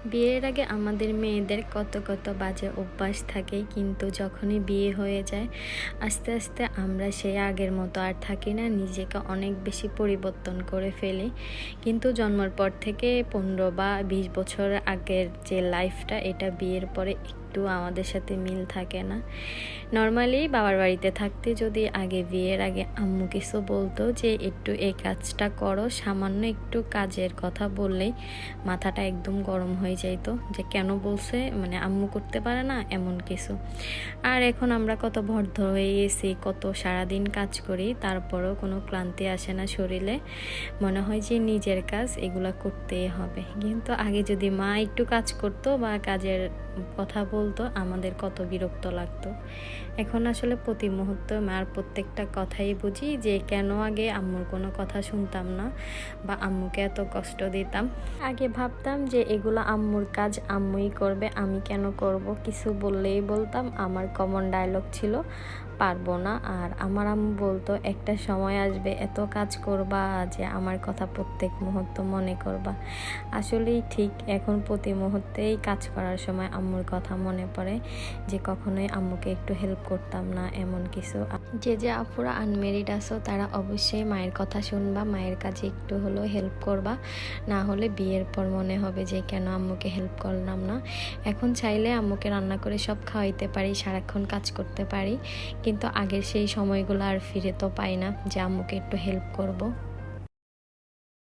বিয়ের আগে আমাদের মেয়েদের কত কত বাজে অভ্যাস থাকে, কিন্তু যখনই বিয়ে হয়ে যায় আস্তে আস্তে আমরা সেই আগের মতো আর থাকি না, নিজেকে অনেক বেশি পরিবর্তন করে ফেলি। কিন্তু জন্মের পর থেকে 15 বা 20 বছর আগের যে লাইফটা, এটা বিয়ের পরে একটু আমাদের সাথে মিল থাকে না। নর্মালি বাবার বাড়িতে থাকতে যদি বিয়ের আগে আম্মু কিছু বলতো যে একটু এই কাজটা করো, সামান্য একটু কাজের কথা বললেই মাথাটা একদম গরম হয়ে যাইতো যে কেন বলছে, মানে আম্মু করতে পারে না এমন কিছু। আর এখন আমরা কত ভদ্র হয়ে গেছি, কত সারাদিন কাজ করি, তারপরেও কোনো ক্লান্তি আসে না শরীরে। মনে হয় যে নিজের কাজ এগুলা করতেই হবে। কিন্তু আগে যদি মা একটু কাজ করতো বা কাজের কথা বলতো, আমাদের কত বিরক্ত লাগতো। এখন আসলে প্রতি মুহূর্তে মার প্রত্যেকটা কথাই বুঝি যে কেন আগে আম্মুর কোনো কথা শুনতাম না বা আম্মুকে এত কষ্ট দিতাম। আগে ভাবতাম যে এগুলো আম্মুর কাজ, আম্মুই করবে, আমি কেন করব। কিছু বললেই বলতাম, আমার কমন ডায়লগ ছিল পারবো না। আর আমার আম্মু বলতো একটা সময় আসবে এত কাজ করবা যে আমার কথা প্রত্যেক মুহূর্ত মনে করবা। আসলেই ঠিক, এখন প্রতি মুহূর্তেই কাজ করার সময় আম্মুর কথা মনে পড়ে যে কখনোই আম্মুকে একটু হেল্প করতাম না এমন কিছু। যে আপুরা আনমেরিড আছো তারা অবশ্যই মায়ের কথা শুনবা, মায়ের কাজে একটু হলেও হেল্প করবা, না হলে বিয়ের পর মনে হবে যে কেন আম্মুকে হেল্প করলাম না। এখন চাইলে আম্মুকে রান্না করে সব খাওয়াইতে পারি, সারাক্ষণ কাজ করতে পারি, কিন্তু আগের সেই সময়গুলো আর ফিরে তো পাই না যে আম্মুকে একটু হেল্প করব।